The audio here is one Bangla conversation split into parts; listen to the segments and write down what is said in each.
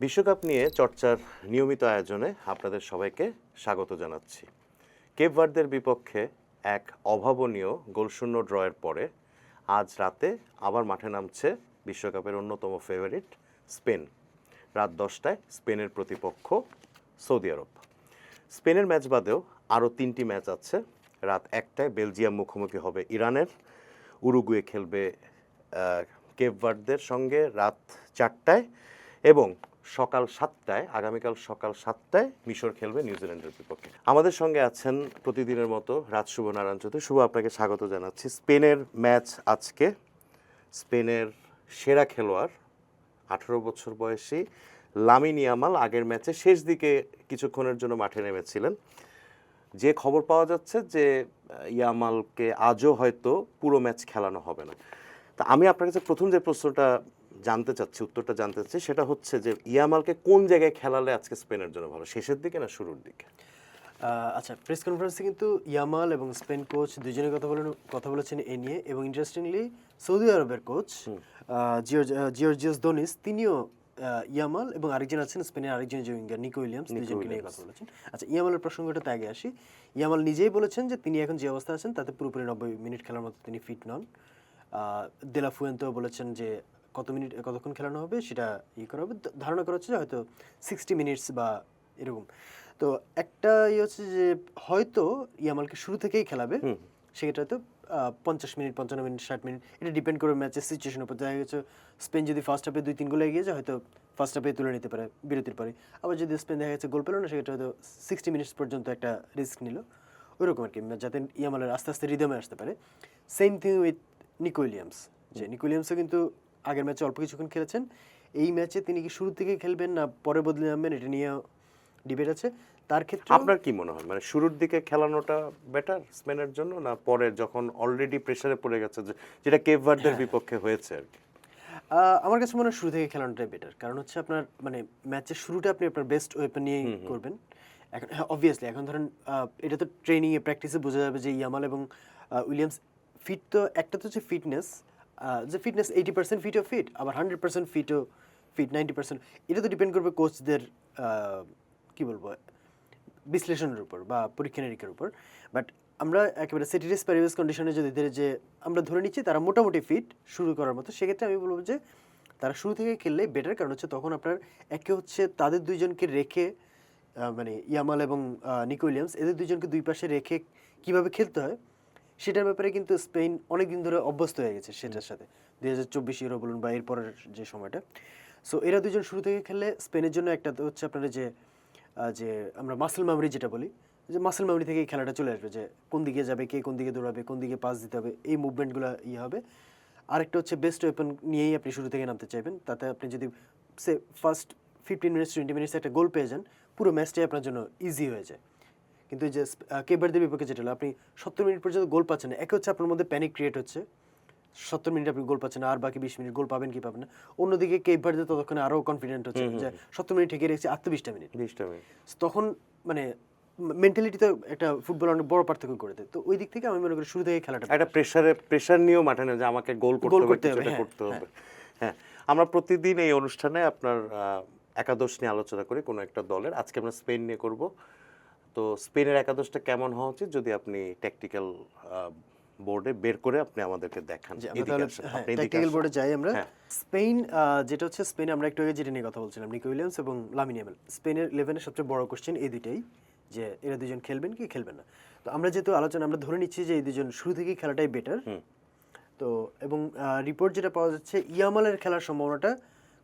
বিশ্বকাপ নিয়ে চর্চার নিয়মিত আয়োজনে আপনাদের সবাইকে স্বাগত জানাচ্ছি। কেপ ভার্দের বিপক্ষে এক অভাবনীয় গোলশূন্য ড্রয়ের পরে আজ রাতে আবার মাঠে নামছে বিশ্বকাপের অন্যতম ফেভারিট স্পেন। রাত 10টায় স্পেনের প্রতিপক্ষ সৌদি আরব। স্পেনের ম্যাচ বাদেও আরও 3টি ম্যাচ আছে। রাত 1টায় বেলজিয়াম মুখোমুখি হবে ইরানের, উরুগুয়ে খেলবে কেপ ভার্দের সঙ্গে রাত 4টায়, এবং আগামীকাল সকাল 7টায় মিশর খেলবে নিউজিল্যান্ডের বিপক্ষে। আমাদের সঙ্গে আছেন প্রতিদিনের মতো রাজ শুভ নারায়ণ চৌধুরী। শুভ, আপনাকে স্বাগত জানাচ্ছি। স্পেনের ম্যাচ আজকে। স্পেনের সেরা খেলোয়াড় 18 বছর বয়সী লামিন ইয়ামাল আগের ম্যাচে শেষ দিকে কিছুক্ষণের জন্য মাঠে নেমেছিলেন। যে খবর পাওয়া যাচ্ছে যে ইয়ামালকে আজও হয়তো পুরো ম্যাচ খেলানো হবে না। তা আমি আপনার কাছে প্রথম যে প্রশ্নটা উত্তরটা জানতে চাচ্ছি, সেটা হচ্ছে যে ইয়ামালকে কোন জায়গায় খেলালে আজকে স্পেনের জন্য ভালো, শেষের দিকে না শুরুর দিকে? আচ্ছা, প্রেস কনফারেন্সে কিন্তু ইয়ামাল এবং স্পেন কোচ দুজনে কথা বলেছেন এ নিয়ে, এবং ইন্টারেস্টিংলি সৌদি আরবের কোচ জিওর্জিওস দোনিস তিনিও ইয়ামাল এবং আরেকজন আছেন স্পেনের আরেকজন যে উইঙ্গার নিকো উইলিয়ামস, দুজনকে নিয়ে কথা বলেছেন। আচ্ছা, ইয়ামালের প্রসঙ্গটাতে আগে আসি। ইয়ামাল নিজেই বলেছেন যে তিনি এখন যে অবস্থা আছেন তাতে পুরোপুরি 90 মিনিট খেলার মতো তিনি ফিট নন। দেলা ফুয়েন্তেও বলেছেন যে কতক্ষণ খেলানো হবে সেটা করা হবে, ধারণা করা হচ্ছে যে হয়তো 60 মিনিটস বা এরকম। তো একটা হচ্ছে যে হয়তো ইয়ামালকে শুরু থেকেই খেলাবে, সেক্ষেত্রে হয়তো 50 মিনিট, 55 মিনিট, 60 মিনিট, এটা ডিপেন্ড করবে ম্যাচের সিচুয়েশনের উপর। দেখা গেছে স্পেন যদি ফার্স্ট হাফে 2-3 গোলে এগিয়ে যায়, হয়তো ফার্স্ট হাফে তুলে নিতে পারে বিরতির পরে। আবার যদি স্পেন দেখা গেছে গোল পেল না, সেক্ষেত্রে হয়তো 60 মিনিটস পর্যন্ত একটা রিস্ক নিল, ওইরকম আর কি, যাতে ইয়ামালের আস্তে আস্তে রিদমে আসতে পারে। Same thing with Nico Williams. যে নিকো উইলিয়ামসও কিন্তু আগের ম্যাচে অল্প কিছুক্ষণ খেলেছেন। এই ম্যাচে তিনি কি শুরু থেকে খেলবেন না পরে বদলে নামবেন, এটা নিয়ে ডিবেট আছে। তার ক্ষেত্রে আপনার কি মনে হয়, মানে শুরুর দিকে খেলানোটা বেটার স্পেনের জন্য, না পরে যখন অলরেডি প্রেসারে পড়ে গেছে, যেটা কেপ ভার্দের বিপক্ষে হয়েছে আর কি? আমার কাছে মনে হয় শুরু থেকে খেলানোটাই বেটার। কারণ হচ্ছে আপনার মানে ম্যাচের শুরুটা আপনি আপনার বেস্ট ওয়েপন নিয়ে করবেন। এখন অবভিয়াসলি এখন ধরেন এটা তো ট্রেনিং এ প্র্যাকটিসে বোঝা যাবে যে ইয়ামাল এবং উইলিয়ামস ফিট। তো একটা তো হচ্ছে ফিটনেস, যে ফিটনেস 80% ফিটও ফিট, আবার 100% ফিটও ফিট, 90%। এটা তো ডিপেন্ড করবে কোচদের কি বলবো বিশ্লেষণের উপর বা পরীক্ষা নিরীক্ষার উপর। বাট আমরা একেবারে সেটিরিস প্যারিভাস কন্ডিশনে যদি যে আমরা ধরে নিচ্ছি তারা মোটামুটি ফিট শুরু করার মতো, সেক্ষেত্রে আমি বলবো যে তারা শুরু থেকে খেললেই বেটার। কারণ হচ্ছে তখন আপনার একে হচ্ছে তাদের দুইজনকে রেখে মানে ইয়ামাল এবং নিকো উইলিয়ামস, এদের দুইজনকে দুই পাশে রেখে কিভাবে খেলতে হয় সেটার ব্যাপারে কিন্তু স্পেন অনেকদিন ধরে অভ্যস্ত হয়ে গেছে সেটার সাথে, 2024 ইউরো বলুন বা এরপরের যে সময়টা। সো এরা দুজন শুরু থেকে খেললে স্পেনের জন্য একটা তো হচ্ছে আপনার যে আমরা মাসেল মেমোরি যেটা বলি, যে মাসেল মেমোরি থেকেই খেলাটা চলে আসবে, যে কোন দিকে যাবে, কে কোন দিকে দৌড়াবে, কোন দিকে পাস দিতে হবে, এই মুভমেন্টগুলো হবে। আরেকটা হচ্ছে বেস্ট ওয়েপন নিয়েই আপনি শুরু থেকে নামতে চাইবেন, তাতে আপনি যদি সে ফার্স্ট 15 মিনিটস 20 মিনিটস একটা গোল পেয়ে যান, পুরো ম্যাচটাই আপনার জন্য ইজি হয়ে যায়। কিন্তু যে কেপ ভার্দের বিপক্ষে যেটা হলো, আপনি 70 মিনিট পর্যন্ত গোল পাচ্ছেন না, একে হচ্ছে আপনার মধ্যে প্যানিক ক্রিয়েট হচ্ছে, 70 মিনিট আপনি গোল পাচ্ছেন না, আর বাকি 20 মিনিট গোল পাবেন কি পাবেন না। অন্যদিকে কেপ ভার্দে ততক্ষণে আরও কনফিডেন্ট হচ্ছে যে 70 মিনিট ঠেকে রেখেছে, আর তো 20টা মিনিট। তখন মানে মেন্টালিটিতে একটা ফুটবল অনেক বড় পার্থক্য করে দেয়। তো ওই দিক থেকে আমি মনে করি শুরু থেকে খেলাটা একটা প্রেসার নিয়েও মাঠে নেই যে আমাকে গোল করতে হবে। হ্যাঁ, আমরা প্রতিদিন এই অনুষ্ঠানে আপনার একাদশ নিয়ে আলোচনা করি কোনো একটা দলের। আজকে আমরা স্পেন নিয়ে করব। তো স্পেনের একাদশটা কেমন হওয়া উচিত যদি আপনি ট্যাকটিক্যাল বোর্ডে বের করে আপনি আমাদেরকে দেখান। ট্যাকটিক্যাল বোর্ডে যাই আমরা। স্পেন যেটা হচ্ছে, স্পেনে আমরা একটু আগে যেটা নিয়ে কথা বলছিলাম, নিকো উইলিয়ামস এবং লামিন ইয়ামাল। স্পেনের 11-এর সবচেয়ে বড় কোশ্চেন এই দুইটাই, যে এরা দুজন খেলবেন কি খেলবেন না। তো আমরা যেহেতু আমরা ধরে নিচ্ছি যে এই দুজন শুরু থেকেই খেলাটাই বেটার। তো এবং রিপোর্ট যেটা পাওয়া যাচ্ছে, ইয়ামালের খেলার সম্ভাবনাটা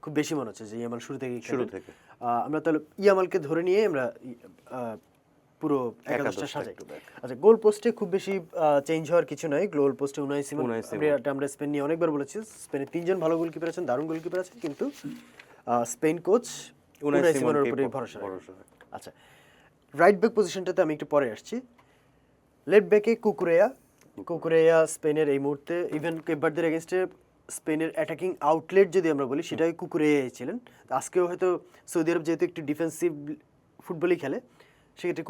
খুব বেশি মনে হচ্ছে, যে ইয়ামাল শুরু থেকে। আমরা তাহলে ইয়ামালকে ধরে নিয়ে আমরা পুরো একাদশটা সাজাই। আচ্ছা, গোল পোস্টে খুব বেশি চেঞ্জ হওয়ার কিছু নাই। গোল পোস্টে উনাই সিমন, আমরা স্পেন নিয়ে অনেকবার বলেছি, স্পেনের 3জন ভালো গোলকিপার আছেন, দারুণ গোলকিপার আছেন, কিন্তু স্পেন কোচ উনাই সিমনের উপরে ভরসা। আচ্ছা, রাইট ব্যাক পজিশনটাতে আমি একটু পরে আসছি। লেফট ব্যাকে কুকুরেয়া স্পেনের এই মুহূর্তে ইভেন কেপ ভার্দের এগেইনস্টে স্পেনের অ্যাটাকিং আউটলেট যদি আমরা বলি, সেটাই কুকুরেয়াই ছিলেন। আজকেও হয়তো সৌদি আরব যেহেতু একটু ডিফেন্সিভ ফুটবলই খেলে, সেক্ষেত্রে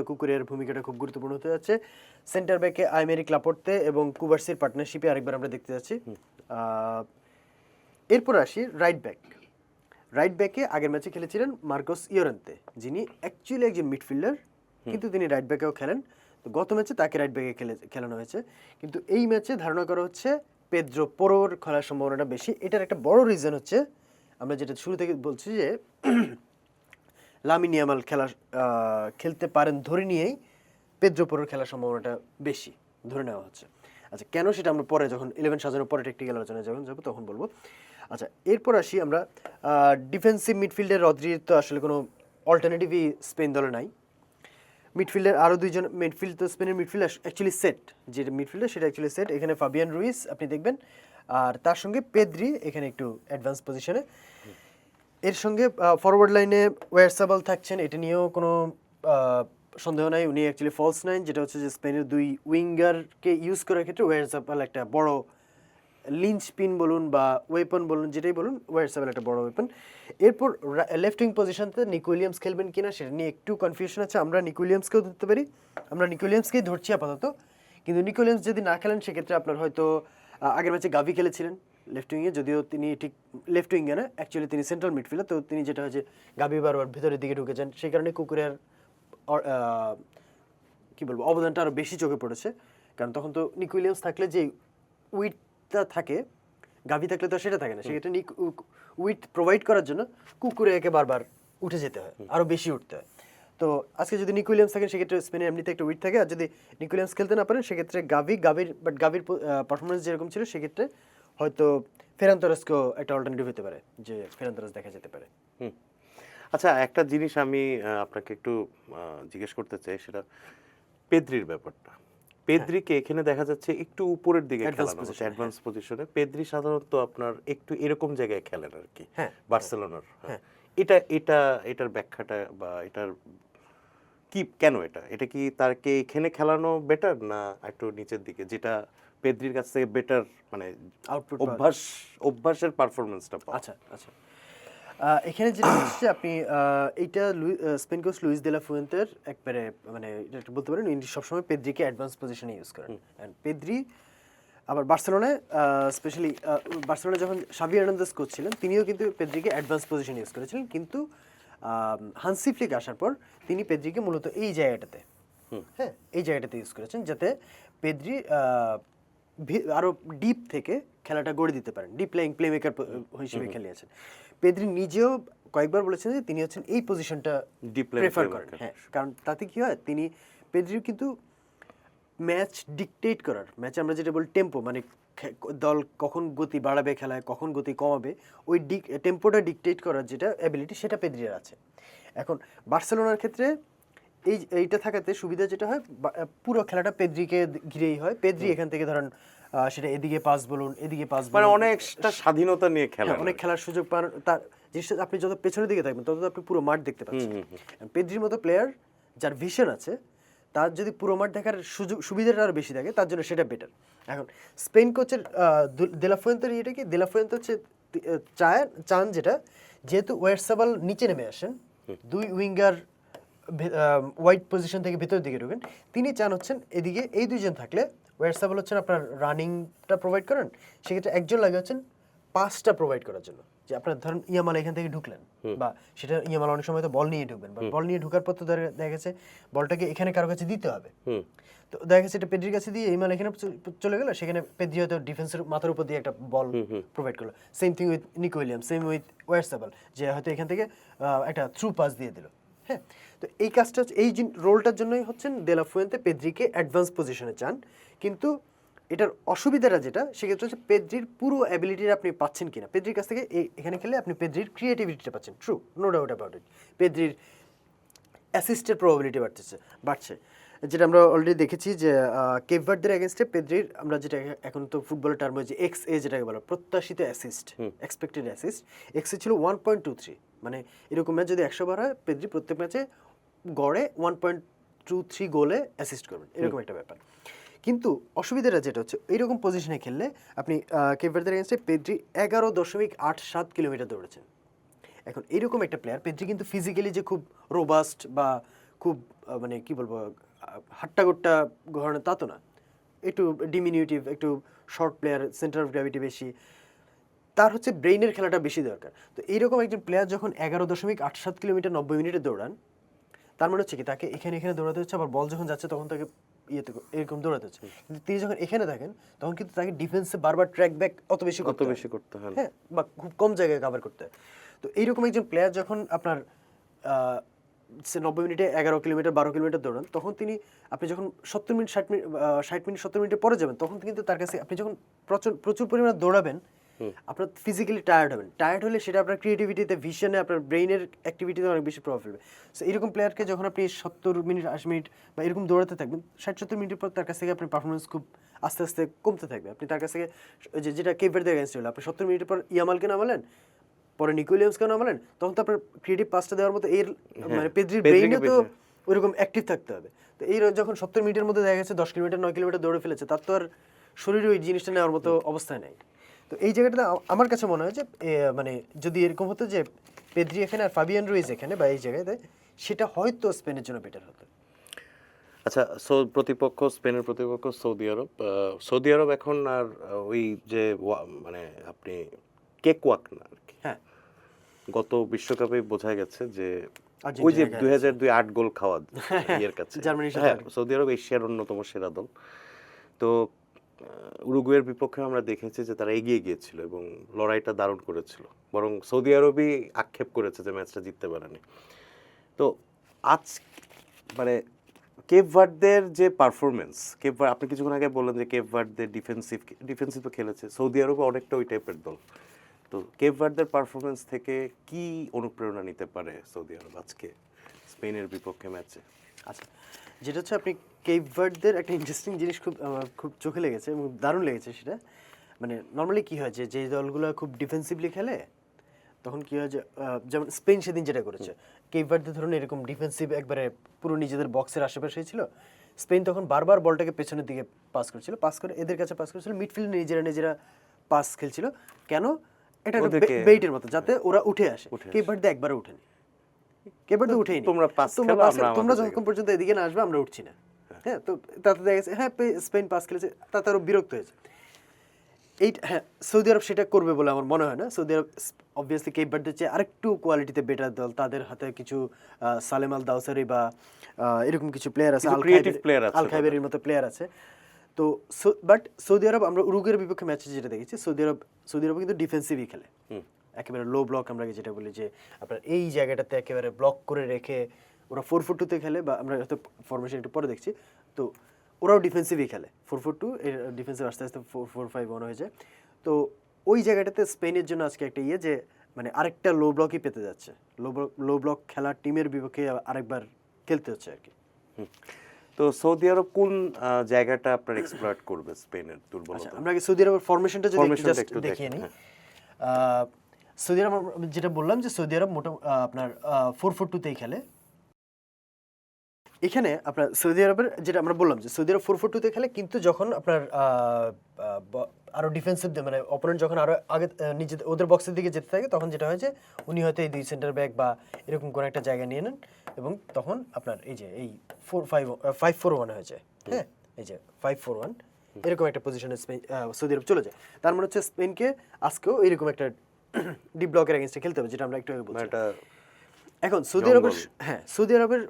কুকুরের ভূমিকাটা খুব গুরুত্বপূর্ণ হতে যাচ্ছে। সেন্টার ব্যাকে আইমেরিক লাপোর্তে এবং কুবার্সির পার্টনারশিপে আরেকবার আমরা দেখতে যাচ্ছি। এরপর আসি রাইট ব্যাক। রাইট ব্যাকে আগের ম্যাচে খেলেছিলেন মার্কোস ইয়োরেন্তে, যিনি অ্যাকচুয়ালি একজন মিডফিল্ডার, কিন্তু তিনি রাইট ব্যাকেও খেলেন। তো গত ম্যাচে তাকে রাইট ব্যাকে খেলানো হয়েছে, কিন্তু এই ম্যাচে ধারণা করা হচ্ছে পেদ্রো পোরোর খেলার সম্ভাবনাটা বেশি। এটার একটা বড় রিজন হচ্ছে আমরা যেটা শুরু থেকে বলছি যে লামিন ইয়ামাল খেলতে পারেন ধরে নিয়েই পেদ্রো পোরোর খেলার সম্ভাবনাটা বেশি ধরে নেওয়া হচ্ছে। আচ্ছা, কেন সেটা আমরা পরে যখন 11 সাজানোর পরে টেকনিক্যাল আলোচনায় যখন যাবো তখন বলবো। আচ্ছা, এরপর আসি আমরা ডিফেন্সিভ মিডফিল্ডের রদ্রির তো আসলে কোনো অল্টারনেটিভই স্পেন দলে নাই। মিডফিল্ডের আরও দুইজন মিডফিল্ড, তো স্পেনের মিডফিল্ড অ্যাকচুয়ালি সেট, যে মিডফিল্ডার সেটা অ্যাকচুয়ালি সেট। এখানে ফাবিয়ান রুইস আপনি দেখবেন, আর তার সঙ্গে পেদ্রি এখানে একটু অ্যাডভান্স পজিশনে। এর সঙ্গে ফরওয়ার্ড লাইনে ওয়ারসাবাল থাকছেন, এটা নিয়েও কোনো সন্দেহ নাই। উনি অ্যাকচুয়ালি ফলস নাইন, যেটা হচ্ছে যে স্পেনের দুই উইঙ্গারকে ইউজ করার ক্ষেত্রে ওয়ারসাবাল একটা বড় লিঞ্চ পিন বলুন বা ওয়েপন বলুন, যেটাই বলুন, ওয়ারসাবাল একটা বড় ওয়েপন। এরপর লেফট উইং পজিশনতে নিক উইলিয়ামস খেলবেন কিনা সেটা নিয়ে একটু কনফিউশন আছে। আমরা নিক উইলিয়ামসকেও ধরতে পারি, আমরা নিক উইলিয়ামসকেই ধরছি আপাতত। কিন্তু নিক উইলিয়ামস যদি না খেলেন সেক্ষেত্রে আপনার হয়তো আগের ম্যাচে গাভি খেলেছিলেন লেফট উইংয়ে, যদিও তিনি ঠিক লেফট উইঙ্গে না, অ্যাকচুয়ালি তিনি সেন্ট্রাল মিডফিল্ডার। তো তিনি যেটা হচ্ছে গাভি বারবার ভেতরের দিকে ঢুকেছেন, সেই কারণে কুকুরের কি বলবো অবদানটা আরও বেশি চোখে পড়েছে। কারণ তখন তো নিক উইলিয়ামস থাকলে যে উইথটা থাকে, গাভি থাকলে তো সেটা থাকে না। সেক্ষেত্রে উইথ প্রোভাইড করার জন্য কুকুরে একে বারবার উঠে যেতে হয়, আরও বেশি উঠতে হয়। তো আজকে যদি নিক উইলিয়ামস থাকেন সেক্ষেত্রে স্পেনে এমনিতে একটা উইথ থাকে, আর যদি নিক উইলিয়ামস খেলতে না পারেন সেক্ষেত্রে গাভির পারফরমেন্স যেরকম ছিল সেক্ষেত্রে হয়তো ফেরান তোরেসকেও একটা অল্টারনেটিভ হতে পারে, যে ফেরান তোরেস দেখা যেতে পারে। আচ্ছা, একটা জিনিস আমি আপনাকে একটু জিজ্ঞেস করতে চাই, সেটা পেদ্রির ব্যাপারটা। পেদ্রিকে এখানে দেখা যাচ্ছে একটু উপরের দিকে খেলানো হচ্ছে, অ্যাডভান্স পজিশনে। পেদ্রি সাধারণত আপনার একটু এরকম জায়গায় খেলেন আর কি, বার্সেলোনার। এটার ব্যাখ্যাটা বা এটার কি, কেন এটা কি তারকে এখানে খেলানো বেটার না একটু নিচের দিকে, যেটা পেদ্রির কাছ থেকে বেটার মানে আউটপুট অভ্যাসের পারফরমেন্সটা পাওয়া? আচ্ছা আচ্ছা, এখানে যেটা হচ্ছে আপনি এইটা স্পেন কোচ লুইস দে লা ফুয়েন্তের একবারে মানে এটা একটু বলতে পারেন, ইনি সবসময় পেদ্রিকে অ্যাডভান্স পজিশনে ইউজ করেন। অ্যান্ড পেদ্রি আবার বার্সেলোনায় স্পেশালি বার্সেলোনা যখন শাভি হার্নান্দেজ কোচ ছিলেন, তিনিও কিন্তু পেদ্রিকে অ্যাডভান্স পজিশনে ইউজ করেছিলেন। কিন্তু হান্সি ফ্লিক আসার পর তিনি পেদ্রিকে মূলত এই জায়গাটাতে, হ্যাঁ, এই জায়গাটাতে ইউজ করেছেন, যাতে পেদ্রি আরও ডিপ থেকে খেলাটা গড়ে দিতে পারেন, ডিপ লাইং প্লেমেকার হিসেবে খেলিয়েছেন। পেদ্রি নিজেও কয়েকবার বলেছেন যে তিনি হচ্ছেন এই পজিশনটা প্রেফার করেন। হ্যাঁ, কারণ তাতে কি হয়, তিনি পেদ্রিও কিন্তু ম্যাচ ডিকটেট করার, ম্যাচে আমরা যেটা বলি টেম্পো, মানে দল কখন গতি বাড়াবে খেলায়, কখন গতি কমাবে, ওই টেম্পোটা ডিকটেট করার যেটা অ্যাবিলিটি, সেটা পেদ্রির আছে। এখন বার্সেলোনার ক্ষেত্রে এইটা থাকাতে সুবিধা যেটা হয়, পুরো খেলাটা পেদ্রিকে ঘিরেই হয়। পেদ্রি এখান থেকে ধরেন সেটা এদিকে পাস বলুন, এদিকে পাস মানে অনেকটা স্বাধীনতা নিয়ে খেলা, অনেক খেলার সুযোগ পান। তার জিনিসটা আপনি যত পেছনের দিকে থাকবেন তত আপনি পুরো মাঠ দেখতে পাচ্ছেন। পেদ্রির মতো প্লেয়ার যার ভিশন আছে, তার যদি পুরো মাঠ দেখার সুবিধাটা আরও বেশি থাকে, তার জন্য সেটা বেটার। এখন স্পেন কোচের দে লা ফুয়েন্তের এটা কি, দে লা ফুয়েন্তে হচ্ছে চান যেটা, যেহেতু ওয়ারসাবাল নিচে নেমে আসেন, দুই উইঙ্গার ওয়াইড পজিশন থেকে ভেতরের দিকে ঢুকেন, তিনি চান হচ্ছেন এদিকে এই দুইজন থাকলে ওয়ারসাবাল হচ্ছেন আপনার রানিংটা প্রোভাইড করেন, সেক্ষেত্রে একজন লাগে হচ্ছেন পাসটা প্রোভাইড করার জন্য। যে আপনার ধরেন ইয়ামাল এখান থেকে ঢুকলেন, বা সেটা ইয়ামাল অনেক সময় তো বল নিয়ে ঢুকবেন, বা বল নিয়ে ঢুকার পর তো দেখা গেছে বলটাকে এখানে কারো কাছে দিতে হবে, তো দেখা গেছে এটা পেদ্রির কাছে দিয়ে ইয়ামাল এখানে চলে গেল, সেখানে পেদ্রি হয়তো ডিফেন্সের মাথার উপর দিয়ে একটা বল প্রোভাইড করলো। সেম থিং উইথ নিক উইলিয়ামস, সেম উইথ ওয়ারসাবাল, যে হয়তো এখান থেকে একটা থ্রু পাস দিয়ে দিল। হ্যাঁ, তো এই কাজটা, এই রোলটার জন্যই হচ্ছেন দে লা ফুয়েন্তে পেদ্রিকে অ্যাডভান্স পজিশনে চান। কিন্তু এটার অসুবিধাটা যেটা, সেক্ষেত্রে হচ্ছে পেদ্রির পুরো অ্যাবিলিটিটা আপনি পাচ্ছেন কিনা। পেদ্রির কাছ থেকে এখানে খেলে আপনি পেদ্রির ক্রিয়েটিভিটিটা পাচ্ছেন, true, no doubt about it. পেদ্রির অ্যাসিস্টের প্রবাবিলিটি বাড়ছে, যেটা আমরা অলরেডি দেখেছি যে কেপ ভার্দের এগেনস্টে পেদ্রির, আমরা যেটা এখন তো ফুটবলের টার্ম হয়েছে XA, যেটাকে বলা প্রত্যাশিত অ্যাসিস্ট, এক্সপেক্টেড অ্যাসিস্ট, XA ছিল 1.23। মানে এরকম ম্যাচ যদি 100 বার হয়, পেদ্রি প্রত্যেক ম্যাচে গড়ে 1.23 গোলে অ্যাসিস্ট করবেন, এরকম একটা ব্যাপার। কিন্তু অসুবিধাটা যেটা হচ্ছে, এইরকম পজিশনে খেললে আপনি কেপ ভার্দের এগেনস্টে পেদ্রি 11.87 কিলোমিটার দৌড়েছেন। এখন এইরকম একটা প্লেয়ার পেদ্রি কিন্তু ফিজিক্যালি যে খুব রোবাস্ট বা খুব মানে কি বলবো হাট্টাগোট্টা ধরনের, তা তো না, একটু ডিমিনিউটিভ, একটু short player, centre of gravity বেশি। তার হচ্ছে ব্রেইনের খেলাটা বেশি দরকার। তো এইরকম একজন প্লেয়ার যখন 11.87 কিলোমিটার 90 মিনিটে দৌড়ান, তার মানে হচ্ছে কি তাকে এখানে দৌড়াতে হচ্ছে, আবার বল যখন যাচ্ছে তখন তাকে ইয়েতে এরকম দৌড়াতে হচ্ছে। কিন্তু তিনি যখন এখানে থাকেন তখন কিন্তু তাকে ডিফেন্সে বারবার ট্র্যাক ব্যাক অত বেশি করতে হয় না। হ্যাঁ, বা খুব কম জায়গায় কভার করতে হয়। তো এইরকম একজন প্লেয়ার যখন আপনার 90 মিনিটে 11 কিলোমিটার 12 কিলোমিটার দৌড়ান, তখন আপনি যখন 70 মিনিট 60 মিনিট 60 মিনিট 70 মিনিটে পরে যাবেন, তখন কিন্তু তার কাছে আপনি যখন প্রচুর পরিমাণে দৌড়াবেন, আপনার ফিজিক্যালি টায়ার্ড হবেন। টায়ার্ড হলে সেটা আপনার ক্রিয়েটিভিটিতে, ভিশনে, আপনার ব্রেইনের অ্যাক্টিভিটিতে অনেক বেশি প্রভাব ফেলবে। সো এরকম প্লেয়ারকে যখন আপনি 70 মিনিট 80 মিনিট বা এরকম দৌড়াতে থাকবেন, 60-70 মিনিটের পর তার কাছ থেকে আপনার পারফরমেন্স খুব আস্তে আস্তে কমতে থাকবে। আপনি তার কাছ থেকে যেটা কেপ ভার্দের এগেইনস্টে হলো, আপনি 70 মিনিটের পর ইয়ামালকে নামালেন, পরে নিকো উইলিয়ামসকে নামালেন, তখন তো আপনার ক্রিয়েটিভ পাসটা দেওয়ার মতো মানে পেদ্রির ব্রেইনে তো ওইরকম অ্যাক্টিভ থাকতে হবে। তো এই যখন 70 মিনিটের মধ্যে দেখা গেছে 10 কিলোমিটার 9 কিলোমিটার দৌড়ে ফেলেছে, তার তো আর শরীরে ওই জিনিসটা নেওয়ার মতো অবস্থায় নেই। তো এই জায়গাটাতে আমার কাছে মনে হয় যে মানে যদি এরকম হতো যে পেদ্রি এখানে আর ফাবিয়ান রুইজ এখানে বা এই জায়গাতে, সেটা হয়তো স্পেনের জন্য বেটার হতো। আচ্ছা, স্পেনের প্রতিপক্ষ সৌদি আরব। সৌদি আরব এখন আর ওই যে মানে আপনি কেকওয়াক না আর কি। হ্যাঁ, গত বিশ্বকাপে বোঝা গেছে যে ওই যে আর্জেন্টিনা 2002 8 গোল খাওয়া ইয়ের কাছে। জার্মানির সাথে। হ্যাঁ, সৌদি আরব এশিয়ার অন্যতম সেরা দল। তো উরুগুয়ের বিপক্ষে আমরা দেখেছি যে তারা এগিয়ে গিয়েছিল এবং লড়াইটা দারুণ করেছিল, বরং সৌদি আরবই আক্ষেপ করেছে যে ম্যাচটা জিততে পারেনি। তো আজ মানে কেপ ভার্দের যে পারফরমেন্স, আপনি কিছুক্ষণ আগে বললেন যে কেপ ভার্দের ডিফেন্সিভে খেলেছে, সৌদি আরবে অনেকটা ওই টাইপের দল। তো কেপ ভার্দের পারফরমেন্স থেকে কি অনুপ্রেরণা নিতে পারে সৌদি আরব আজকে স্পেনের বিপক্ষে ম্যাচে? আচ্ছা, যেটা হচ্ছে আপনি কেপ ভার্দের একটা ইন্টারেস্টিং জিনিস খুব চোখে লেগেছে এবং দারুণ লেগেছে সেটা, মানে নর্মালি কি হয় যে দলগুলো খুব ডিফেন্সিভলি খেলে তখন কি হয় যে যেমন স্পেন সেদিন যেটা করেছে, কেপ ভার্দে ধরুন এরকম ডিফেন্সিভ একবারে পুরো নিজেদের বক্সের আশেপাশেই ছিল, স্পেন তখন বারবার বলটাকে পেছনের দিকে পাস করে এদের কাছে পাস করেছিল, মিডফিল্ডে নিজেরা পাস খেলছিল। কেন? এটা বেইটের মতো, যাতে ওরা উঠে আসে। কেপ ভার্দে একবারও উঠেনি, কেপ ভার্দে উঠেই তোমরা যতক্ষণ পর্যন্ত এদিকে না আসবে আমরা উঠছি না। হ্যাঁ, তো তাতে দেখা গেছে হ্যাঁ স্পেন পাস খেলেছে, তাতে আরো বিরক্ত হয়েছে। হ্যাঁ, সৌদি আরব সেটা করবে বলে আমার মনে হয় না। সৌদি আরব অবভিয়াসলি কেপ ভার্দের চেয়ে আরেকটু কোয়ালিটিতে বেটার দল, তাদের হাতে কিছু সালেম আল দাওসারি বা এরকম কিছু প্লেয়ার আছে, আল খাইবেরির মতো প্লেয়ার আছে। তো বাট সৌদি আরব, আমরা উরুগুয়ের বিপক্ষে ম্যাচে যেটা দেখেছি, সৌদি আরব কিন্তু ডিফেন্সিভই খেলে, একেবারে লো ব্লক, আমরা যেটা বলি যে আপনার এই জায়গাটাতে একেবারে ব্লক করে রেখে ওরা 4-4-2-তে খেলে, বা আমরা হয়তো ফরমেশন একটু পরে দেখছি। তো ওরাও ডিফেন্সিভই খেলে, 4-4-2 এর ডিফেন্সিভ আস্তে আস্তে 4-4-5-1 হয়ে যায়। তো ওই জায়গাটাতে স্পেনের জন্য আজকে একটা যে মানে আরেকটা লো ব্লকই পেতে যাচ্ছে, লো ব্লক খেলার টিমের বিপক্ষে আরেকবার খেলতে হচ্ছে আর কি। তো সৌদি আরব কোন জায়গাটা আপনার এক্সপ্লয়েট করবে স্পেনের দুর্বলতা? আমরা আগে সৌদি আরবের ফরমেশনটা যদি একটু দেখিয়ে নিই। সৌদি আরব যেটা বললাম যে সৌদি আরব আপনার 4-4-2-তেই খেলে। এখানে আপনার সৌদি আরবের যেটা আমরা বললাম যে সৌদি আরব 4-4-2-তে খেলে, কিন্তু যখন আপনার আরো ডিফেন্সিভ মানে অপোনেন্ট যখন আরো আগে নিজেদের ওদের বক্সের দিকে যেতে থাকে, তখন যেটা হয় যে উনি হয়তো এই 2 সেন্টার ব্যাক বা এরকম কোন একটা জায়গা নিয়ে নেন, এবং তখন আপনার এই যে এই 5-4-1 হয়ে যায়। হ্যাঁ, এই যে 5-4-1 এরকম একটা পজিশনে সৌদি আরব চলে যায়। তার মানে হচ্ছে স্পেনকে আজকেও এরকম একটা ডিপ ব্লকের এগেইনস্টে খেলতে হবে, যেটা আমরা একটু আগে বলছি। এখন সৌদি আরবের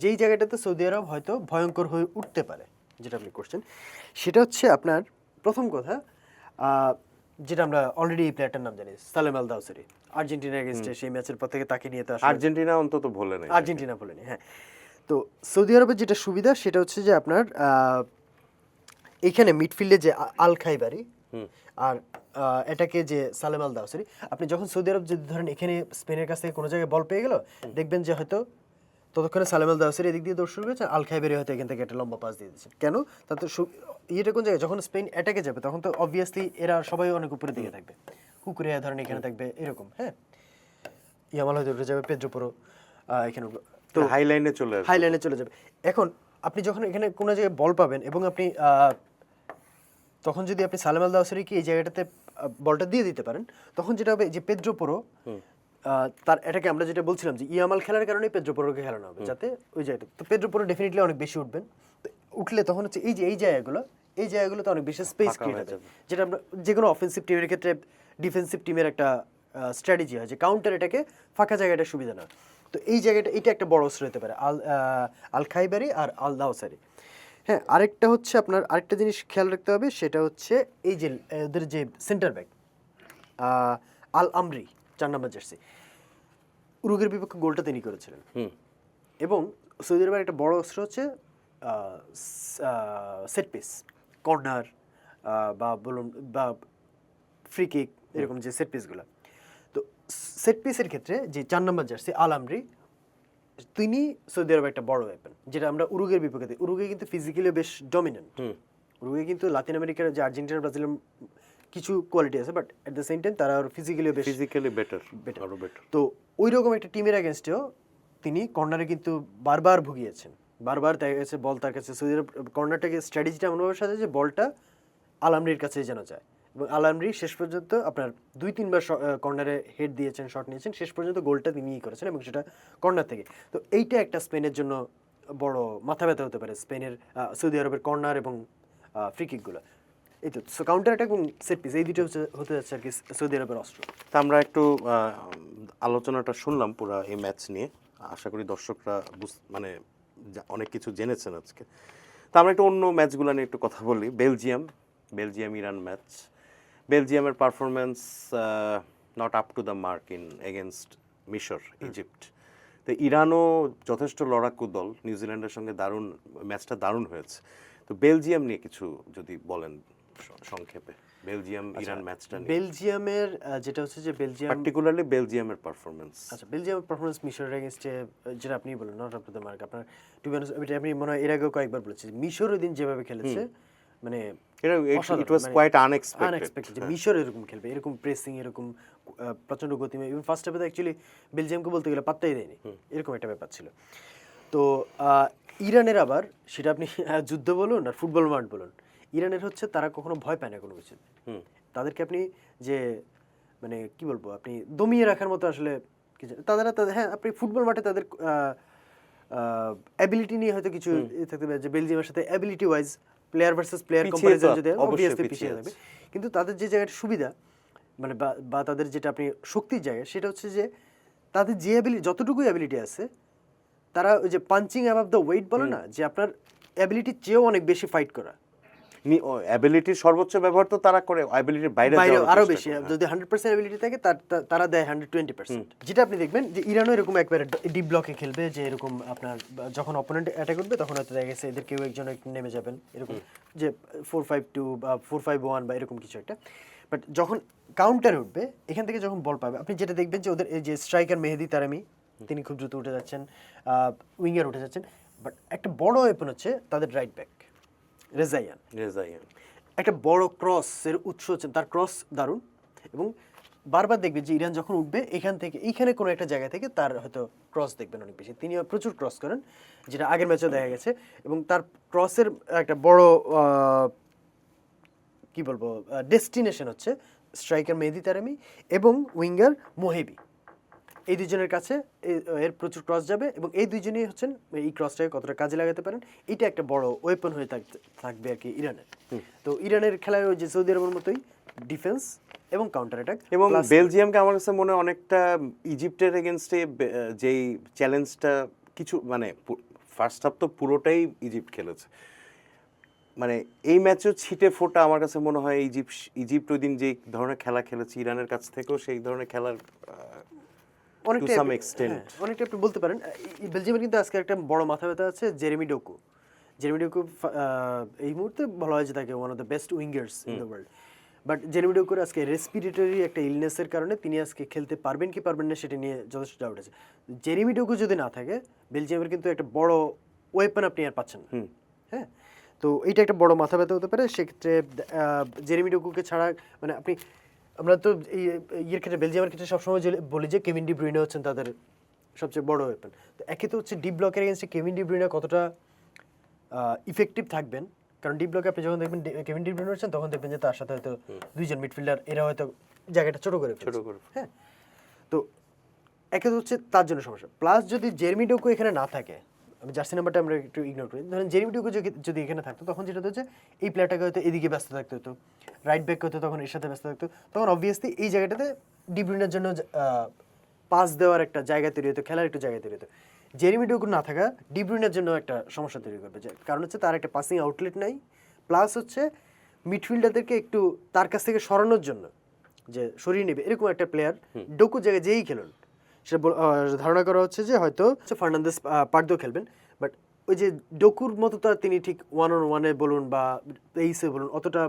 যেই জায়গাটাতে সৌদি আরব হয়তো ভয়ঙ্কর হয়ে উঠতে পারে, যেটা আপনি করছেন, সেটা হচ্ছে আপনার প্রথম কথা, যেটা আমরা অলরেডি এই প্লেয়ারটার নাম জানি, সালেম আল দাওসারি, আর্জেন্টিনার এগেইনস্টে সেই ম্যাচের পর থেকে তাকে নিয়ে তো আর্জেন্টিনা অন্তত আর্জেন্টিনা বলেনি। হ্যাঁ, তো সৌদি আরবের যেটা সুবিধা সেটা হচ্ছে যে আপনার এইখানে মিডফিল্ডে যে আল খাইবারি আর এটাকে যে সালেম আল দাওসারি, আপনি যখন সৌদি আরব যদি ধরেন এখানে স্পেনের কাছ থেকে কোনো জায়গায় বল পেয়ে গেল, দেখবেন যে হয়তো ততক্ষণে সালেম আল দাওসারি এদিক দিয়ে দৌড় শুরু করেছে, আল খাইবারি হয়তো এখান থেকে একটা লম্বা পাস দিয়ে দিচ্ছে। কেন? তাতে ইয়েটা কোন জায়গায়, যখন স্পেন অ্যাটাকে যাবে তখন তো অবভিয়াসলি এরা সবাই অনেক উপরের দিকে থাকবে, কুকুরিয়া ধরেন এখানে থাকবে এরকম। হ্যাঁ, ইয়ামাল হয়তো উঠে যাবে, পেদ্রো পোরো এখানে, তো হাইলাইনে চলে যাবে। এখন আপনি যখন এখানে কোনো জায়গায় বল পাবেন এবং আপনি তখন যদি আপনি সালেম আল দাওসারিকে এই জায়গাটাতে বলটা দিয়ে দিতে পারেন, তখন যেটা হবে যে পেদ্রো পোরো তার এটাকে আমরা যেটা বলছিলাম যে ইয়ামাল খেলার কারণে পেদ্রো পোরোকে খেলানো হবে, যাতে ওই জায়গাটা, তো পেদ্রো পোরো ডেফিনেটলি অনেক বেশি উঠবেন। উঠলে তখন হচ্ছে এই জায়গাগুলোতে অনেক বেশি স্পেস ক্রিয়েট হবে, যেটা আমরা যে কোনো অফেন্সিভ টিমের ক্ষেত্রে ডিফেন্সিভ টিমের একটা স্ট্র্যাটেজি হয় যে কাউন্টার এটাকে ফাঁকা জায়গাটা সুবিধা না। তো এই জায়গাটা এটা একটা বড় অস্ত্র হতে পারে আল খাইবারি আর আল দাওসারি। হ্যাঁ, আরেকটা হচ্ছে আপনার আরেকটা জিনিস খেয়াল রাখতে হবে, সেটা হচ্ছে এই যে ওদের যে সেন্টার ব্যাক আল আমরি 4 নম্বর জার্সি, উরুগুয়ের বিপক্ষে গোলটা তিনি করেছিলেন। এবং সৌদি আরবের একটা বড় অস্ত্র হচ্ছে সেট পিস, কর্নার বা বলুন বা ফ্রি কিক, এরকম যে সেট পিসগুলো। তো সেট পিসের ক্ষেত্রে যে 4 নম্বর জার্সি আল আমরি, তিনি সৌদি আরবের একটা বড় ওয়েপন, যেটা আমরা উরুগুয়ের বিপক্ষে দিই। উরুগুয়ে কিন্তু ফিজিক্যালি বেশ ডমিনেন্ট। উরুগুয়ে কিন্তু লাতিন আমেরিকার যে আর্জেন্টিনা ব্রাজিলের কিছু কোয়ালিটি আছে, but at the same time তারা ফিজিক্যালি বেটার। তো ওই রকম একটা টিমের এগেনস্টেও তিনি কর্নারে কিন্তু বারবার ভুগিয়েছেন। বারবার দেখা গেছে বল তার কাছে, সৌদি আরব কর্নারটাকে স্ট্র্যাটেজিটা এমনভাবে সাজায় যে বলটা আলামরির কাছে যেন যায়, এবং আলামরি শেষ পর্যন্ত আপনার 2-3 বার কর্নারে হেড দিয়েছেন, শট নিয়েছেন, শেষ পর্যন্ত গোলটা তিনিই করেছেন এবং সেটা কর্নার থেকে। তো এইটা একটা স্পেনের জন্য বড় মাথা ব্যথা হতে পারে, স্পেনের সৌদি আরবের কর্নার এবং ফ্রি কিকগুলো। এই তো কাউন্টার অ্যাটাক এবং সেট পিস, এই দুটো হতে যাচ্ছে আর কি সৌদি আরবের অস্ত্র। তা আমরা একটু আলোচনাটা শুনলাম পুরো এই ম্যাচ নিয়ে। আশা করি দর্শকরা মানে অনেক কিছু জেনেছেন আজকে। তা আমরা একটু অন্য ম্যাচগুলো নিয়ে একটু কথা বলি। Belgium Iran match. বেলজিয়ামের performance not up to the mark against মিশর, ইজিপ্ট। তো ইরানও যথেষ্ট লড়াকু দল, নিউজিল্যান্ডের সঙ্গে ম্যাচটা দারুণ হয়েছে। তো বেলজিয়াম নিয়ে কিছু যদি বলেন সংক্ষেপে, বেলজিয়াম ইরান ম্যাচটা নিয়ে। বেলজিয়ামের যেটা হচ্ছে যে পার্টিকুলারলি বেলজিয়ামের পারফরমেন্স। আচ্ছা, বেলজিয়ামের পারফরমেন্স মিশরের এগেইনস্টে, যেটা আপনি বলেন not up to the mark, আপনার টু বি অনেস্ট আপনি মনে হয় এর আগেও কয়েকবার বলেছেন মিশর ওই দিন যেভাবে খেলেছে, মানে ইট ওয়াজ কোয়াইট আনএক্সপেক্টেড যে মিশর এরকম খেলবে, এরকম প্রেসিং, এরকম প্রচন্ড গতিময়। ইভেন ফার্স্ট হাফে তো অ্যাকচুয়ালি বেলজিয়ামকে বলতে গেলে পাত্তাই দেয়নি, এরকম একটা ব্যাপার ছিল। তো ইরানের আবার সেটা আপনি যুদ্ধ বলুন আর ফুটবল মাঠ বলুন, ইরানের হচ্ছে তারা কখনো ভয় পায় না কোনো কিছু। তাদেরকে আপনি যে মানে কি বলবো, আপনি দমিয়ে রাখার মতো আসলে তাদের হ্যাঁ, আপনি ফুটবল মাঠে তাদের অ্যাবিলিটি নিয়ে হয়তো কিছু থাকতে পারে, যে বেলজিয়ামের সাথে ability wise player versus player comparison যদি অবভিয়াসলি পিছিয়ে থাকবে, কিন্তু তাদের যে জায়গাটা সুবিধা মানে বা তাদের যেটা আপনি শক্তির জায়গা, সেটা হচ্ছে যে তাদের যে যতটুকু অ্যাবিলিটি আছে, তারা ওই যে পাঞ্চিং অ্যাবাভ দ্য ওয়েট বলে না, যে আপনার অ্যাবিলিটির চেয়েও অনেক বেশি ফাইট করা, অ্যাবিলিটির সর্বোচ্চ ব্যবহার তো তারা করে, অ্যাবিলিটির বাইরে আরো বেশি। যদি 100% অ্যাবিলিটি থাকে তারা দেয় 120%। যেটা আপনি দেখবেন যে ইরানও এরকম একবারে ডিপ ব্লকে খেলবে, যে এরকম আপনার যখন অপোনেন্ট অ্যাটাক করবে তখন হয়তো দেখা গেছে এদের কেউ একজন নেমে যাবেন, এরকম যে 4-5-2 বা 4-5-1 বা এরকম কিছু একটা। বাট যখন কাউন্টারে উঠবে, এখান থেকে যখন বল পাবে, আপনি যেটা দেখবেন যে ওদের এই যে স্ট্রাইকার মেহেদি তারামি, তিনি খুব দ্রুত উঠে যাচ্ছেন, উইঙ্গার উঠে যাচ্ছেন। বাট একটা বড় ওয়েপন হচ্ছে তাদের রাইট ব্যাক রেজাইয়ান। একটা বড় ক্রসের উৎস হচ্ছে তার ক্রস দারুণ, এবং বারবার দেখবেন যে ইরান যখন উঠবে এখান থেকে এইখানে কোনো একটা জায়গা থেকে তার হয়তো ক্রস দেখবেন অনেক বেশি। তিনি প্রচুর ক্রস করেন, যেটা আগের ম্যাচেও দেখা গেছে, এবং তার ক্রসের একটা বড় কি বলবো ডেস্টিনেশন হচ্ছে স্ট্রাইকার মেহেদি তারামি এবং উইঙ্গার মোহেবি। এই দুজনের কাছে এর প্রচুর ক্রস যাবে, এবং এই দুইজনেই হচ্ছেন এই ক্রসটাকে কতটা কাজে লাগাতে পারেন, এটা একটা বড় ওয়েপন হয়ে থাকবে আর কি ইরানের। তো ইরানের খেলায় ওই যে সৌদি আরবের মতোই ডিফেন্স এবং কাউন্টার অ্যাটাক। এবং বেলজিয়ামকে আমার কাছে মনে হয় অনেকটা ইজিপ্টের এগেনস্টে যেই চ্যালেঞ্জটা কিছু, মানে ফার্স্ট হাফ তো পুরোটাই ইজিপ্ট খেলেছে, মানে এই ম্যাচেও ছিটে ফোটা আমার কাছে মনে হয় ইজিপ্ট ওই দিন যে ধরনের খেলা খেলেছে ইরানের কাছ থেকেও সেই ধরনের খেলার অনেকটা আপনি বলতে পারেন। বেলজিয়ামের কিন্তু আজকে একটা বড় মাথা ব্যথা আছে জেরেমি ডোকু। এই মুহূর্তে বলা হয় যে তাকে one of the best wingers in the world. But Jeremy ডোকুর আজকে রেসপিরেটরি একটা ইলনেসের কারণে তিনি আজকে খেলতে পারবেন কি পারবেন না সেটা নিয়ে যথেষ্ট ডাউট আছে। জেরেমি ডোকু যদি না থাকে, বেলজিয়ামের কিন্তু একটা বড় ওয়েপন আপনি আর পাচ্ছেন না। হ্যাঁ, তো এইটা একটা বড় মাথা ব্যথা হতে পারে। সেক্ষেত্রে জেরেমি ডোকুকে ছাড়া মানে আমরা তো ইয়ের ক্ষেত্রে বেলজিয়ামের ক্ষেত্রে সবসময় বলি যে কেভিন ডি ব্রুইনে হচ্ছেন তাদের সবচেয়ে বড় ওয়েপন। তো একে তো হচ্ছে ডিপ ব্লকের এগেন্স্টে কেভিন ডি ব্রুইনে কতটা ইফেক্টিভ থাকবেন, কারণ ডিপ ব্লকে আপনি যখন দেখবেন কেভিন ডি ব্রুইনে হচ্ছেন, তখন দেখবেন যে তার সাথে হয়তো দুইজন মিডফিল্ডার এরা হয়তো জায়গাটা ছোট করে। হ্যাঁ, তো একে তো হচ্ছে তার জন্য সমস্যা। প্লাস যদি জেরেমি ডোকু এখানে না থাকে, আমি জার্সি নাম্বারটা আমরা একটু ইগনোর করি, ধরেন জেরিমি ডোকু যদি এখানে থাকতো তখন যেটা হতো যে এই প্লেয়ারটাকে হয়তো এদিকে ব্যস্ত থাকতে হতো, রাইট ব্যাক হতো তখন এর সাথে ব্যস্ত থাকতো, তখন অবভিয়াসলি এই জায়গাটাতে ডি ব্রুইনের জন্য পাস দেওয়ার একটা জায়গা তৈরি হতো, খেলার একটু জায়গা তৈরি হতো। জেরিমি ডোকু না থাকা ডি ব্রুইনের জন্য একটা সমস্যা তৈরি করবে, যে কারণ হচ্ছে তার একটা পাসিং আউটলেট নাই, প্লাস হচ্ছে মিডফিল্ডারদেরকে একটু তার কাছ থেকে সরানোর জন্য যে সরিয়ে নেবে এরকম একটা প্লেয়ার ডোকু জায়গায় যেই খেলুন, সেটা ধারণা করা হচ্ছে যে হয়তো ফার্নান্দেস পার্দো খেলবেন, বাট ওই যে ডোকুর মতো তো আর তিনি ঠিক 1-on-1-এ বলুন বা পেইসে বলুন অতটা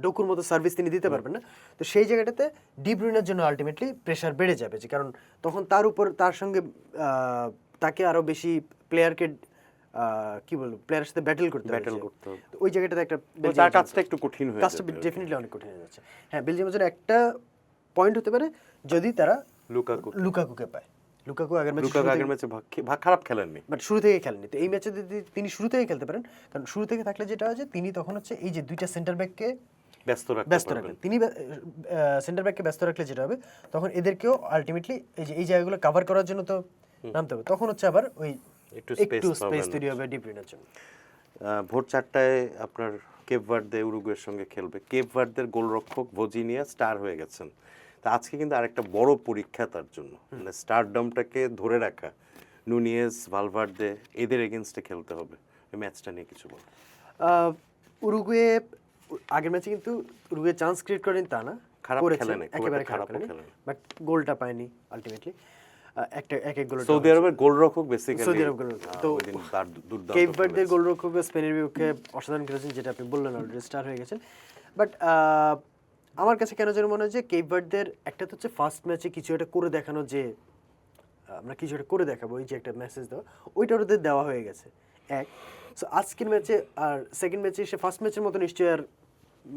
ডোকুর মতো সার্ভিস তিনি দিতে পারবেন না। তো সেই জায়গাটাতে ডি ব্রুইনের জন্য আলটিমেটলি প্রেশার বেড়ে যাবে, যে কারণ তখন তার উপর তার সঙ্গে তাকে আরো বেশি প্লেয়ারকে কি বলবো প্লেয়ারের সাথে ব্যাটেল করতে হবে। তো ওই জায়গাটাতে একটা তার কাজটা একটু কঠিন হয়ে কাজটা ডেফিনেটলি অনেক কঠিন হয়ে যাচ্ছে। হ্যাঁ, বেলজিয়ামের জন্য একটা পয়েন্ট হতে পারে যদি তারা লুকাকুকে পায়। লুকাকু আগের ম্যাচে খারাপ খেলেননি, বাট শুরু থেকে খেলেননি, তো এই ম্যাচে যদি তিনি শুরু থেকে খেলতে পারেন, কারণ শুরু থেকে থাকলে যেটা হয় যে তিনি তখন হচ্ছে এই যে দুইটা সেন্টার ব্যাককে ব্যস্ত রাখলেন, তিনি সেন্টার ব্যাককে ব্যস্ত রাখলে যেটা হবে তখন এদেরকেও আলটিমেটলি এই জায়গাগুলো কভার করার জন্য তো নামতে হবে, তখন হচ্ছে আবার ওই একটু স্পেস তৈরি হবে ডি ব্রুইনের জন্য। ভোর 4টায় আপনার কেপ ভার্দে উরুগুয়ের সঙ্গে খেলবে। কেপ ভার্দের গোলরক্ষক ভোজিনিয়া স্টার হয়ে গেছেন, তা আজকে কিন্তু আরেকটা বড় পরীক্ষা তার জন্য, মানে স্টারডমটাকে ধরে রাখা। নুনিয়েজ, ভালভার্দে এদের এগেনস্টে খেলতে হবে। এই ম্যাচটা নিয়ে কিছু বল। উরুগুয়ে আগের ম্যাচে কিন্তু উরুগুয়ে চান্স ক্রিয়েট করেন তা না, খারাপ খেলেন, একেবারে খারাপ খেলেন, বাট গোলটা পায়নি আলটিমেটলি। এক গোল সৌদি আরবের গোলরক্ষক বেসিক্যালি, সৌদি আরব গোলরক্ষক তো কেপ ভার্দের গোলরক্ষক স্পেনের বিপক্ষে অসাধারণ খেলেছেন, যেটা আপনি বললেন অলরেডি স্টার হয়ে গেছেন। বাট আমার কাছে কেন যেন মনে হয় যে কেপ ভার্দের একটা তো হচ্ছে ফার্স্ট ম্যাচে কিছু একটা করে দেখানো, যে আমরা কিছু একটা করে দেখাবো, এই যে একটা মেসেজ দেওয়া, ওইটা ওদের দেওয়া হয়ে গেছে এক। সো আজকের ম্যাচে আর সেকেন্ড ম্যাচে সে ফার্স্ট ম্যাচের মতো নিশ্চয়ই আর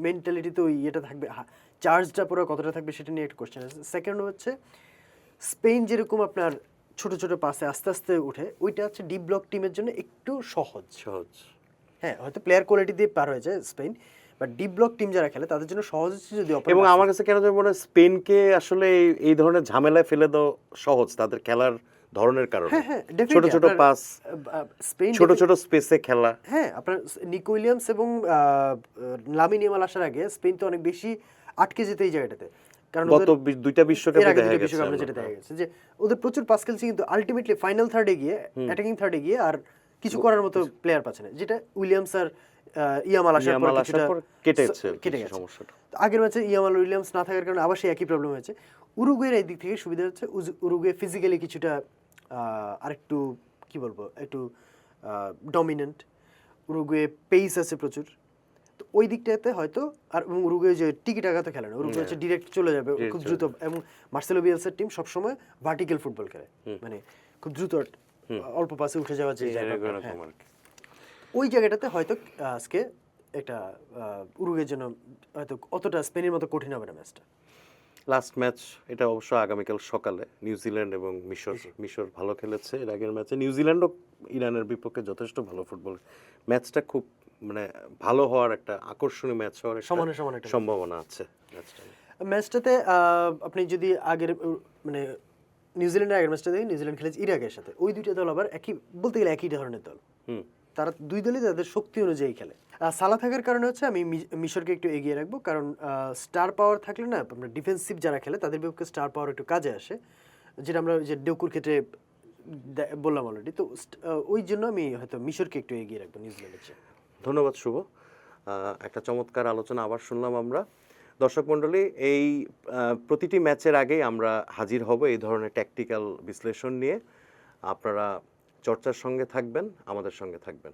মেন্টালিটি তো ইয়েটা থাকবে, চার্জটা পুরো কতটা থাকবে সেটা নিয়ে একটা কোশ্চেন আছে। সেকেন্ড হচ্ছে স্পেন যেরকম আপনার ছোট ছোট পাসে আস্তে আস্তে উঠে, ওইটা হচ্ছে ডি ব্লক টিমের জন্য একটু সহজ। হ্যাঁ, হয়তো প্লেয়ার কোয়ালিটি দিয়ে পার হয়ে যায় Spain, but D block team যারা খেলে তাদের জন্য সহজ হচ্ছে যদি এবং আমার কাছে কেন যেন মনে হয় স্পেনকে আসলে এই ধরনের ঝামেলায় ফেলে দেওয়া সহজ তাদের খেলার ধরনের কারণে। ছোট ছোট পাস, স্পেন ছোট ছোট স্পেসে খেলা। হ্যাঁ, আপনার নিকো উইলিয়ামস এবং লামিন ইয়ামাল আসার আগে স্পেন তো অনেক বেশি আটকে যেত এই জায়গাটাতে, কারণ গত দুইটা বিশ্বকাপে দেখা গেছে যেটা দেখা গেছে যে ওদের প্রচুর পাস খেলছে, কিন্তু আলটিমেটলি ফাইনাল থার্ডে গিয়ে অ্যাটাকিং থার্ডে গিয়ে আর কিছু করার মতো প্লেয়ার পাচ্ছে না, যেটা উইলিয়ামস আর ইয়ামাল আসার পর কেটে গেছে সমস্যাটা। আগের ম্যাচে ইয়ামাল উইলিয়ামস না থাকার কারণে আবার সেই একই প্রবলেম হয়েছে। উরুগুয়ের এই দিক থেকে সুবিধা হচ্ছে উরুগুয়ে ফিজিক্যালি কিছুটা আরেকটু কি বলবো একটু ডমিনেন্ট, উরুগুয়ে পেস আছে প্রচুর, তো ওই দিকটাতে হয়তো আর উরুগুয়ে যে টিকি টাকাতে খেলে না, উরুগুয়ে হচ্ছে ডিরেক্ট চলে যাবে খুব দ্রুত, এবং মার্সেলো বিয়েলসার টিম সবসময় ভার্টিক্যাল ফুটবল খেলে, মানে খুব দ্রুত অল্প পাসে উঠে যাওয়া যে ওই জায়গাটাতে হয়তো আজকে একটা উরুগুয়ের জন্য হয়তো অতটা স্পেনের মতো কঠিন হবে না ম্যাচটা। লাস্ট ম্যাচ এটা অবশ্য আগামীকাল সকালে নিউজিল্যান্ড এবং মিশর ভালো খেলেছে এর আগের ম্যাচে। নিউজিল্যান্ডও ইরানের বিপক্ষে যথেষ্ট ভালো ফুটবল, ম্যাচটা খুব মানে ভালো হওয়ার একটা আকর্ষণীয় ম্যাচ হওয়ার সমানে একটা সম্ভাবনা আছে ম্যাচটাতে। আপনি যদি আগের মানে নিউজিল্যান্ডের আগের ম্যাচটা দেখেন, নিউজিল্যান্ড খেলেছে ইরাকের সাথে, ওই দুইটা দল আবার একই বলতে গেলে একই ধরনের দল, তারা দুই দলই তাদের শক্তি অনুযায়ী খেলে। সালা থাকার কারণে হচ্ছে আমি মিশরকে একটু এগিয়ে রাখবো, কারণ স্টার পাওয়ার থাকলে না আমরা ডিফেন্সিভ যারা খেলে তাদের বিপক্ষে স্টার পাওয়ার একটু কাজে আসে, যেটা আমরা যে ডেকুর ক্ষেত্রে বললাম অলরেডি। তো ওই জন্য আমি হয়তো মিশরকে একটু এগিয়ে রাখবো নিউজিল্যান্ডের চেয়ে। ধন্যবাদ শুভ, একটা চমৎকার আলোচনা আবার শুনলাম আমরা। দর্শক মণ্ডলী, এই প্রতিটি ম্যাচের আগেই আমরা হাজির হব এই ধরনের ট্যাকটিক্যাল বিশ্লেষণ নিয়ে। আপনারা চর্চার সঙ্গে থাকবেন, আমাদের সঙ্গে থাকবেন।